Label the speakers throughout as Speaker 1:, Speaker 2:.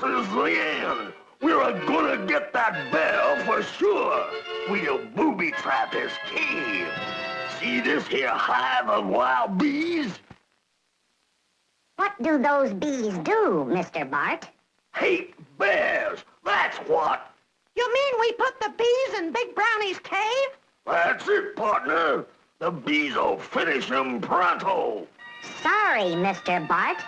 Speaker 1: is the end. We're gonna get that bell for sure. We'll booby-trap his cave. See this here hive of wild bees?
Speaker 2: What do those bees do, Mr. Bart?
Speaker 1: Hate bears, that's what.
Speaker 3: You mean we put the bees in Big Brownie's cave?
Speaker 1: That's it, partner. The bees will finish him pronto.
Speaker 2: Sorry, Mr. Bart.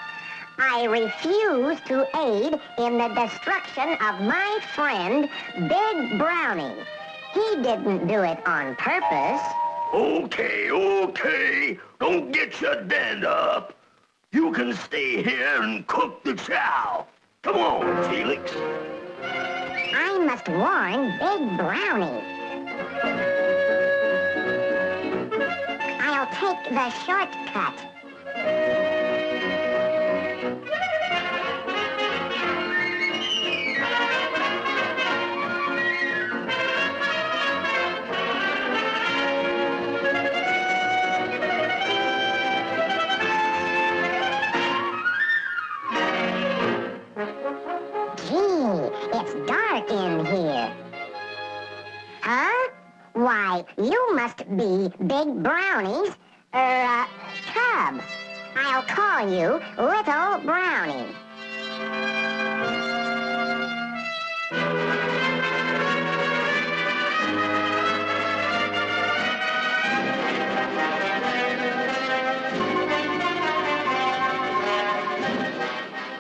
Speaker 2: I refuse to aid in the destruction of my friend, Big Brownie. He didn't do it on purpose.
Speaker 1: Okay. Don't get your dander up. You can stay here and cook the chow. Come on, Felix.
Speaker 2: I must warn Big Brownie. I'll take the shortcut. It's dark in here. Huh? Why, you must be Big Brownie's, cub. I'll call you Little Brownie.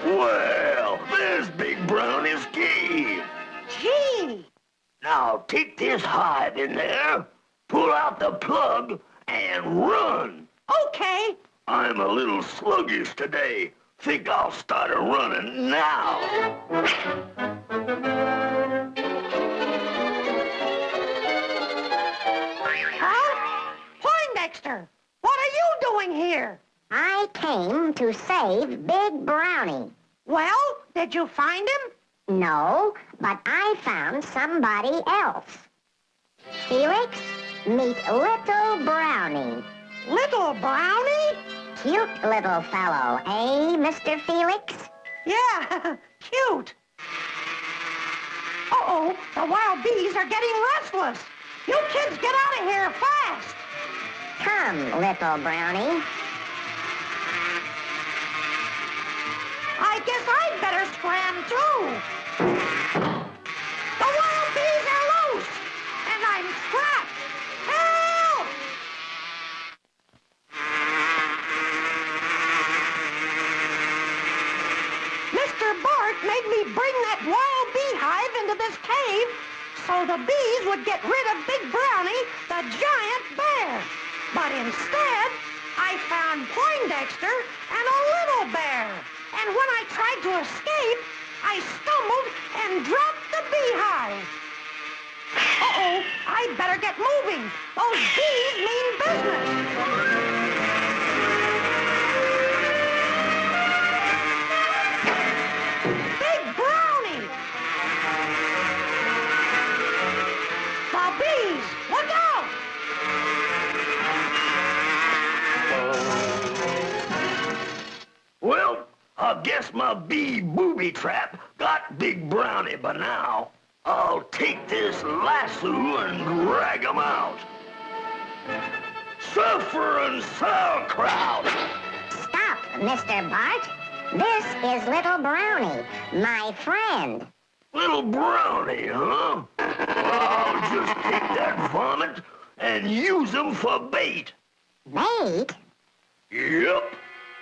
Speaker 1: Well, there's Big Brownie's cave.
Speaker 3: Gee!
Speaker 1: Now take this hive in there, pull out the plug, and run.
Speaker 3: Okay.
Speaker 1: I'm a little sluggish today. Think I'll start a running now.
Speaker 3: Huh? Poindexter, what are you doing here?
Speaker 2: I came to save Big Brownie.
Speaker 3: Well, did you find him?
Speaker 2: No, but I found somebody else. Felix, meet Little Brownie.
Speaker 3: Little Brownie?
Speaker 2: Cute little fellow, eh, Mr. Felix?
Speaker 3: Yeah, cute. Uh-oh, the wild bees are getting restless. You kids get out of here fast.
Speaker 2: Come, Little Brownie.
Speaker 3: I guess I'd better scram too. The wild bees are loose, and I'm trapped. Help! Mr. Bart made me bring that wild beehive into this cave so the bees would get rid of Big Brownie, the giant bear. But instead, I found Poindexter and a little bear. And when I tried to escape, I stumbled and dropped the beehive. Uh-oh, I'd better get moving. Those bees mean business. Big Brownie! The bees, look out!
Speaker 1: Well, I guess my bee booby trap got Big Brownie by now. I'll take this lasso and drag him out. Sulfur and sauerkraut!
Speaker 2: Stop, Mr. Bart. This is Little Brownie, my friend.
Speaker 1: Little Brownie, huh? I'll just take that vomit and use him for bait.
Speaker 2: Bait?
Speaker 1: Yep.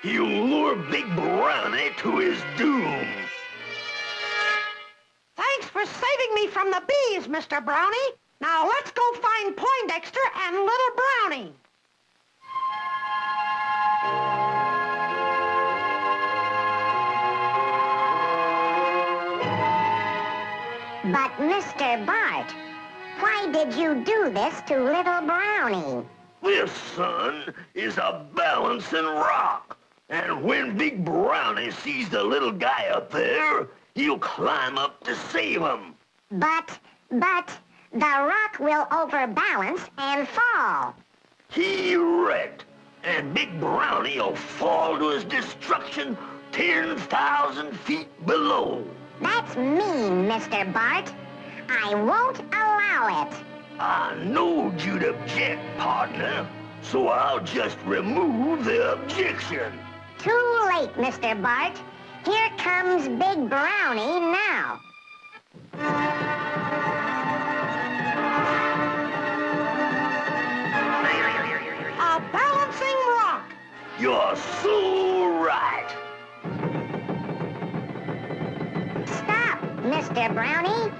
Speaker 1: He'll lure Big Brownie to his doom.
Speaker 3: Thanks for saving me from the bees, Mr. Brownie. Now let's go find Poindexter and Little Brownie.
Speaker 2: But, Mr. Bart, why did you do this to Little Brownie?
Speaker 1: This, son, is a balancing rock. And when Big Brownie sees the little guy up there, he'll climb up to save him.
Speaker 2: But, the rock will overbalance and fall.
Speaker 1: Correct. And Big Brownie will fall to his destruction 10,000 feet below.
Speaker 2: That's mean, Mr. Bart. I won't allow it.
Speaker 1: I knowed you'd object, partner, so I'll just remove the objection.
Speaker 2: Too late, Mr. Bart. Here comes Big Brownie now.
Speaker 3: A balancing rock.
Speaker 1: You're so right.
Speaker 2: Stop, Mr. Brownie.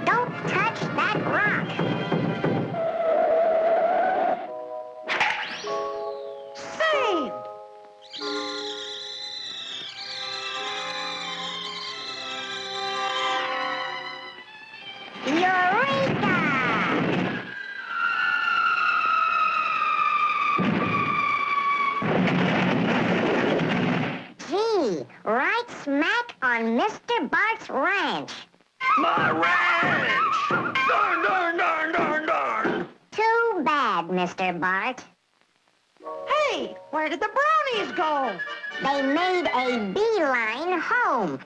Speaker 2: Don't touch that rock.
Speaker 3: Saved.
Speaker 2: Eureka! Gee, right smack on Mr. Bart's ranch.
Speaker 1: My ranch! Darn, darn, darn, darn, darn!
Speaker 2: Too bad, Mr. Bart.
Speaker 3: Hey, where did the brownies go?
Speaker 2: They made a beeline home.